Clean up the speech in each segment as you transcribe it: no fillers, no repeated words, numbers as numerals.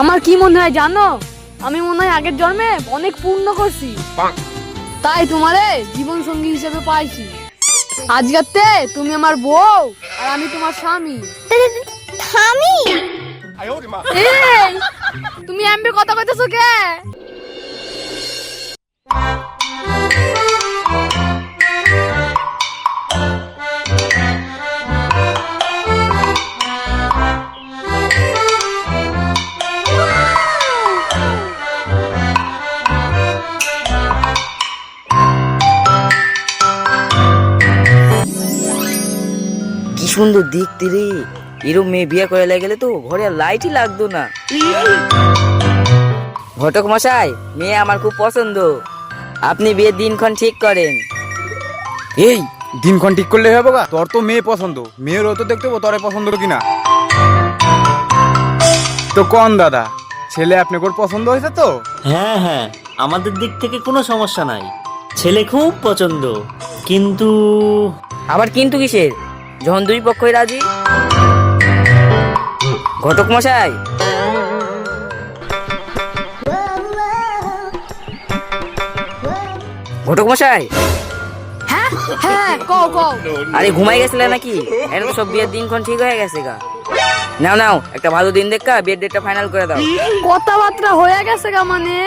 আমার কি মনে হয় জানো, আমি মনে হয় আগের জন্মে অনেক পুণ্য করছি, তাই তোমারে জীবন সঙ্গী হিসেবে পাইছি। আজকেতে তুমি আমার বউ আর আমি তোমার স্বামী। স্বামী? এই তুমি এমবি কথা কইতেছো কে? কি সুন্দর দেখতে রে, এরকম মেয়ে বিয়ে করে গেলে তো ঘরে আর লাইটই লাগতো না। ঘটক মশাই, মেয়ে আমার খুব পছন্দ, আপনি বিয়ের দিনক্ষণ ঠিক করেন। এই দিনক্ষণ ঠিক করলে হবে গা? তোর তো মেয়ে পছন্দ, মেয়েরও তো দেখতে হবো তোরে পছন্দ কিনা। তো কোন দাদা, ছেলে আপনাকে পছন্দ হয়েছে তো? হ্যাঁ হ্যাঁ, আমাদের দিক থেকে কোনো সমস্যা নাই, ছেলে খুব পছন্দ। কিন্তু আবার কিন্তু কিসের, যখন দুই পক্ষই রাজি। ঘটক মশাই, ঘটক মশাই, হ্যাঁ হ্যাঁ কও কও। আরে ঘুমাই গেছিলে নাকি? এখন তো সব বিয়ের দিনক্ষণ ঠিক হয়ে গেছে গা। নাও নাও, একটা ভালো দিন দেখা বিয়ের ডেটটা ফাইনাল করে দাও। কথাবার্তা হয়ে গেছে গা মানে?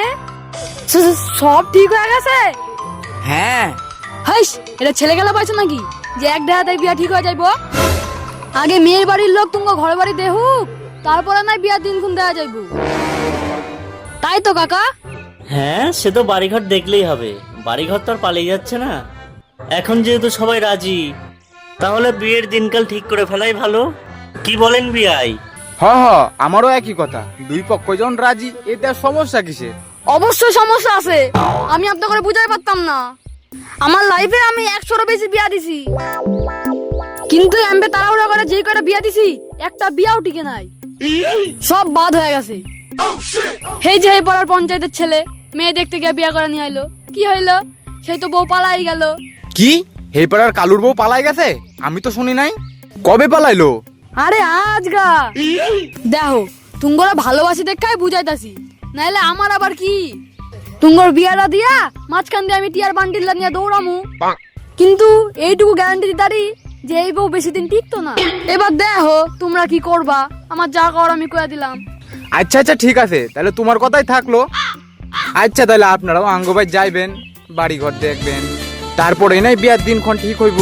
সব ঠিক হয়ে গেছে? হ্যাঁ। হাইস, এটা ছেলে গেলা পাইছো নাকি যে এক দেহাতে বিয়া ঠিক হয়ে যাইবো? আগে মেয়ের বাড়ির লোক তুঙ্গ ঘর বাড়ি দেহুক, তারপরে নাই বিয়ার দিন কোন দেওয়া যাইবো, তাই তো কাকা? হ্যাঁ, সে তো বাড়িঘর দেখলেই হবে, বাড়িঘর তো আর পালিয়ে যাচ্ছে না। এখন যেহেতু সবাই রাজি, তাহলে বিয়ের দিনকাল ঠিক করে ফেলাই ভালো। কি বলেন বিয়াই? হ হ, আমারও একই কথা, দুই পক্ষ যখন রাজি, এতে আর সমস্যা কিসের? অবশ্যই সমস্যা আছে, আমি আপনাকে করে বুঝাই পারতাম না। আমার লাইফে আমি 100-এরও বেশি বিয়া দিছি, কিন্তু এমবে তাড়াহুড়া করে যেই কয়টা বিয়া দিছি একটা বিয়াও টিকে নাই, সব বাদ হয়ে গেছে। এই যে এই পাড়ার পঞ্চায়েতের ছেলে মেয়ে দেখতে গিয়ে বিয়া করে নিয়ে আইলো, কি হইলো? সেই তো বউ পালাই গেল। কি, হে পাড়ার কালুর বউ পালাই গেছে? আমি তো শুনি নাই। কবে পালাইলো? আরে আজ গা। দেখো, তুঙ্গরা ভালোবাসি দেখাই বুঝাইতাছি, নাইলে আমার আবার কি? তুঙ্গর বিয়াটা দিয়া মাঝখান দিয়ে আমি টিয়ার বান্ডিল নিয়ে দৌড়ামু, কিন্তু এইটুকু গ্যারান্টি দিতারি যে এই বউ বেশি দিন টিকতো না। এবার দেখো তোমরা কি করবা, আমার যা কর আমি কয়ে দিলাম। আচ্ছা আচ্ছা ঠিক আছে, তাহলে তোমার কথাই থাকলো। আচ্ছা তাহলে আপনারাও আঙ্গবাই যাইবেন, বাড়ি ঘর দেখবেন, তারপরে নাই বিয়ার দিনক্ষণ ঠিক হইব।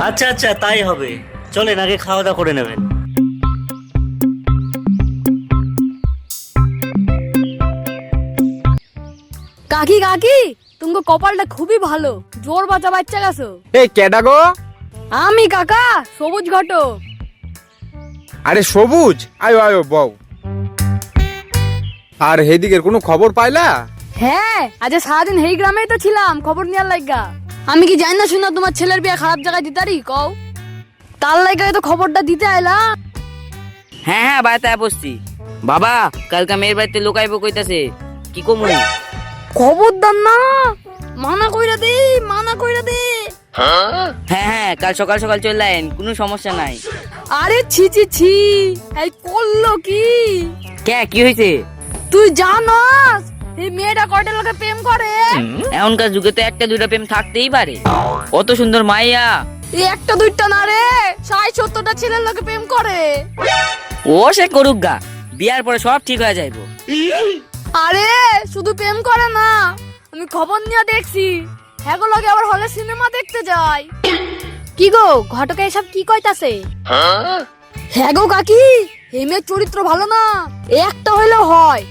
আচ্ছা আচ্ছা, তাই হবে। চলেন আগে খাওয়া দাওয়া করে নেবেন। কাকি কাকি, তুমগো কপালটা খুবই ভালো, জোর বাঁচা বাচ্চা গেছো। এই কেডা গো? আমি কাকা, সবুজ ঘটক। আরে সবুজ, আয়ো আয়ো বউ। আর হেদিকের কোনো খবর পাইলা? হ্যাঁ, আজ সারাদিন এই গ্রামেই তো ছিলাম খবর নেওয়ার লাইগা। আমি কি জানি না শুনা তোমার ছেলের বিয়ে খারাপ জায়গায় দিতারি কও, তার লাইগাই তো খবরটা দিতে আইলাম। হ্যাঁ হ্যাঁ, বাড়িতে বসছি। বাবা, কালকে মেয়ের বাড়িতে লোকাইবো কইতাছে, কি কমু? খবরদার না, মানা কইরা দে, মানা কইরা দে। হ্যাঁ হ্যাঁ, কাল সকাল সকাল চলে আইন, কোনো সমস্যা নাই। আরে ছি ছি ছি, এই করলো কি? কে, কি হয়েছে? তুই জানাস এই মেয়েটা কয়টা লোকে প্রেম করে? এখনকার যুগে তো একটা দুইটা প্রেম থাকতেই পারে, অত সুন্দর মাইয়া। এই একটা দুইটা না রে, 60-70টা ছেলের লোকে প্রেম করে। ও সে করুক গা, বিয়ার পরে সব ঠিক হয়ে যাইবো। আরে শুধু প্রেম করে না, আমি খবর নিয়ে দেখছি হ্যাগো লগে আবার হলে সিনেমা দেখতে যায়। কি গো ঘটকে এসব কি কইতাছে? হ্যাগো কাকি, এই মেয়ের চরিত্র ভালো না, একটা হইলেও হয়,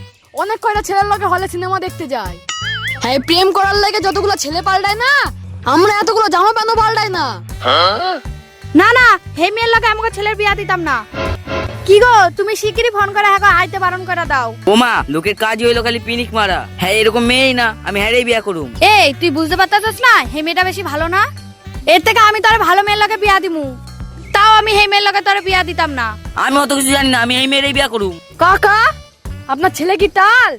অনেক কয়টা ছেলের লগে হলে সিনেমা দেখতে যায়। হ্যাঁ, প্রেম করার লাগে যতগুলো ছেলে পাল্টায় না, আমরা এতগুলো জামা প্যান্ট পাল্টাই না। না না, হে মেয়ের লগে আমাকে ছেলের বিয়া দিতাম না। কি গো, তুমি শিগগিরই ফোন করে হ্যাঁ আইতে বারণ করে দাও। ওমা, লোকের কাজ হইলো খালি পিনিক মারা। হ্যাঁ, এরকম মেয়েই না, আমি হ্যারেই বিয়া করুম। এই তুই বুঝতে পারতাছিস না হে মেয়েটা বেশি ভালো না? এর থেকে আমি তোর ভালো মেয়ের লগে বিয়া দিমু, তাও আমি হে মেয়ের লগে তোর বিয়া দিতাম না। আমি অত কিছু জানি না, আমি এই মেয়েরই বিয়া করুম। কাকা, আপনার ছেলে কি টাল?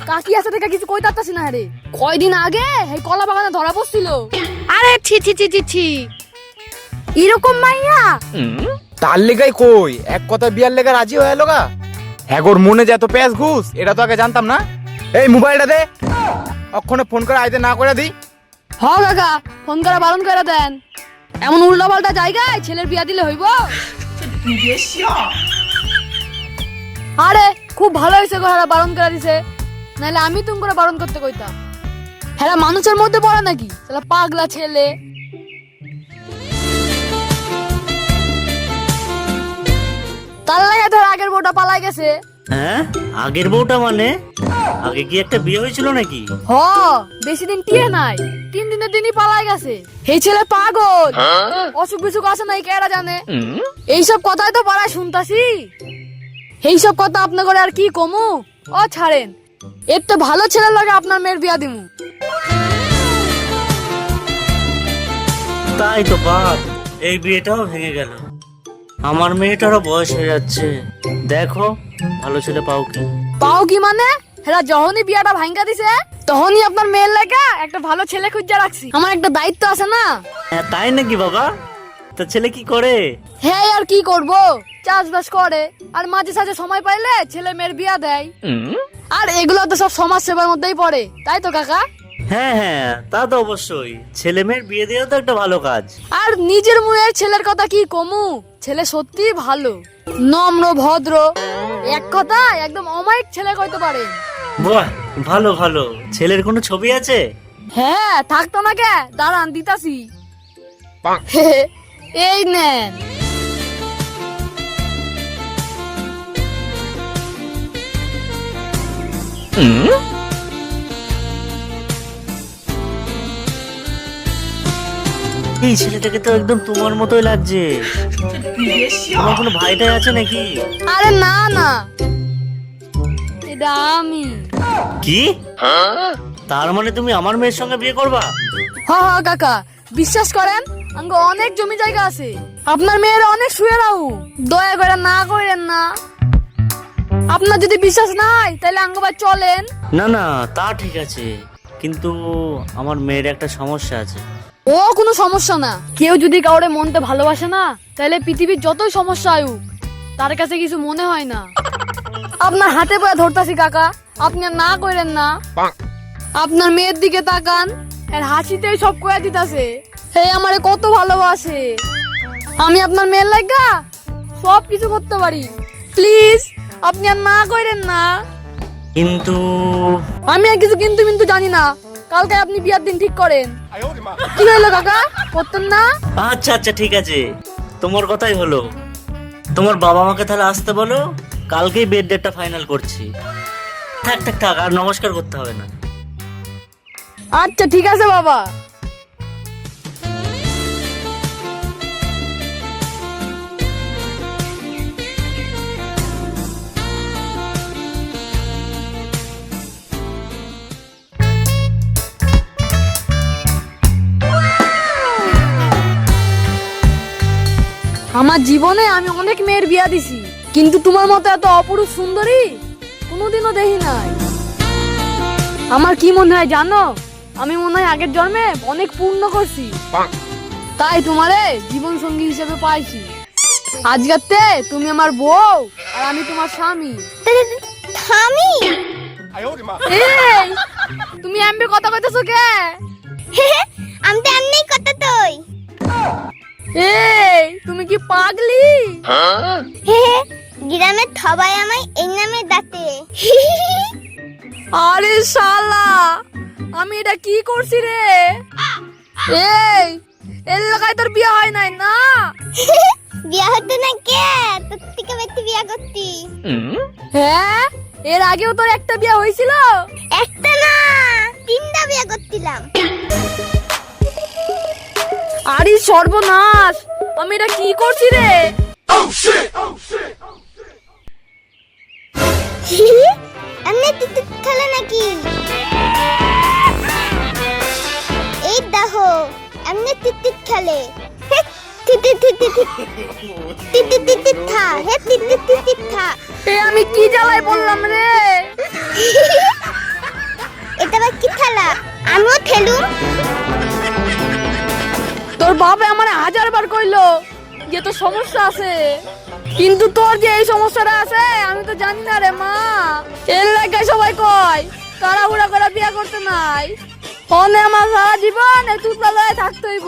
কাকি আছে থেকে কিছু কইতাছি না রে, কয়দিন আগে এই কলা বাগানে ধরা পড়ছিল। আরে ছি ছি ছি ছি ছি, এরকম মাইয়া তার লেগাই কই এক কথা বিয়ার লেগা রাজি হয়ে এলো গা। এগোর মনে যে এত প্যাঁচ ঘুষ এটা তো আগে জানতাম না। এই মোবাইলটা দে, অক্ষণে ফোন করে আইতে না করে দিই। হ কাকা, ফোন করে বারণ করে দেন। এমন উল্টা পাল্টা জায়গায় ছেলের বিয়া দিলে হইব? আরে খুব ভালো হয়েছে গো, হেরা বারণ করে দিছে, নাহলে আমি তুমি করে বারণ করতে কইতাম। হেরা মানুষের মধ্যে পড়ে নাকি, শালা পাগলা ছেলে। তার লাগে ধর আগের বউটা পালাই গেছে। হ্যাঁ, আগের বউটা মানে আগে কি একটা বিয়ে হয়েছিল নাকি? হ, বেশি দিন টিয়ে নাই, 3 দিনের দিনই পালাই গেছে। এই ছেলে পাগল, অসুখ বিসুখ আছে নাই কেরা জানে। এইসব কথাই তো পাড়ায় শুনতাছি। এইসব কথা আপনার করে আর কি কমু? ও ছাড়েন, এর তো ভালো ছেলে লাগে আপনার মেয়ের বিয়া দিমু। তাই তো বাপ, এই বিয়েটাও ভেঙে গেল। আমার মেয়েটারও বয়স হয়ে যাচ্ছে, দেখো ভালো ছেলে পাও কি। পাও কি মানে? হেরা যখনই বিয়াটা ভাঙ্গা দিছে তখনই আপনার মেয়ের লেগা একটা ভালো ছেলে খুঁজে রাখছি। আমার একটা দায়িত্ব আছে না। হ্যাঁ, তাই নাকি বাবা? তা ছেলে কি করে? হ্যাঁ, আর কি করব, চাষবাস করে আর মাঝে সাঝে সময় পাইলে ছেলে মেয়ের বিয়া দেয়। আর এগুলো তো সব সমাজ সেবার মধ্যেই পড়ে, তাই তো কাকা? হ্যাঁ হ্যাঁ, তা তো অবশ্যই, ছেলে মেয়ের বিয়ে দেওয়া তো একটা ভালো কাজ। আর নিজের মুয়ের ছেলের কথা কি কমু, ছেলে সত্যি ভালো, নম্র ভদ্র, এক কথা একদম অমায়িক ছেলে কইতে পারে। বাহ, ভালো ভালো। ছেলের কোনো ছবি আছে? হ্যাঁ, থাকতো না কে, দাঁড়ান দিতাছি। এই নেন। এই ছেলেটাকে তো একদম তোমার মতোই লাগছে। তোমার কোনো ভাইটাই আছে নাকি? আরে না না, এটা আমি। কি? তার মানে তুমি আমার মেয়ের সঙ্গে বিয়ে করবা? হ হ কাকা, বিশ্বাস করেন আঙ্গ অনেক জমি জায়গা আছে, আপনার মেয়ের অনেক শুয়ে রাও, দয়া করে না করেন না। আপনার যদি বিশ্বাস নাই তাহলে আঙ্গ ভাই চলেন। না না, তা ঠিক আছে, কিন্তু আমার মেয়ের একটা সমস্যা আছে। ও কোনো সমস্যা না, কেউ যদি কাউরে মনতে ভালোবাসে না তাহলে পৃথিবীর যতই সমস্যা আয়ুক তার কাছে কিছু মনে হয় না। আপনার হাতে পায়ে ধরতাছি কাকা, আপনি আর না কইরেন না। আপনার মেয়ের দিকে তাকান, এর হাসিতেই সব কয়ে দিতাছে হে আমারে কত ভালোবাসে। আমি আপনার মেয়ের লাগা সব কিছু করতে পারি, প্লিজ আপনি আর না কইরেন না। কিন্তু আমি আর কিছু কিন্তু কিন্তু জানি না, কালকে আপনি বিয়ার দিন ঠিক করেন। কি হলো কাকা, করতেন না? আচ্ছা আচ্ছা, ঠিক আছে, তোমার কথাই হলো। তোমার বাবা মাকে তাহলে আসতে বলো, কালকেই বিয়ের ডেটটা ফাইনাল করছি। থাক থাক থাক, আর নমস্কার করতে হবে না। আচ্ছা ঠিক আছে বাবা। আমার জীবনে আমি অনেক মেয়ের বিয়া দিছি, কিন্তু তোমার মতো এত অপরূপ সুন্দরী কোনোদিনও দেখি নাই। আমার কি মনে হয় জানো, আমি মনে হয় আগের জন্মে অনেক পুণ্য করছি, তাই তোমারে জীবন সঙ্গী হিসেবে পাইছি। আজকাতে তুমি আমার বউ আর আমি তোমার স্বামী। এই, তুমি এমবি কথা কইতেছো কে? আমি তো এমনি কথা তুই। এই, তুমি কি পাগলি? গ্রামের সবাই আমায় এই নামে ডাকে। আরে শালা, আমি এটা কি করছি রে? এই, এর লাগায় তোর বিয়ে হয় নাই না? বিয়া হতো না কে, তোর থেকে বেশি বিয়া করতি। হ্যাঁ, এর আগেও তোর একটা বিয়ে হয়েছিল? একটা না, 3টা বিয়া করছিলাম। আরে সর্বনাশ, আমি এটা কি করছি রে? এমনি টিটিট খেলে নাকি? এই দেখো, এমনি টিটিট খেলে। আমি কি জ্বালায় বললাম রে? এটা আবার কি খেলা? আমিও খেলু। তোর বাপে আমার 1000 বার কইলো যে তোর সমস্যা আছে, কিন্তু তোর যে এই সমস্যাটা আছে আমি তো জানি না রে মা। এর লাগে সবাই কয় তাড়াহুড়া করে বিয়া করতে নাই, ফোনে আমার সারা জীবন একটু তলায় থাকতে হইব।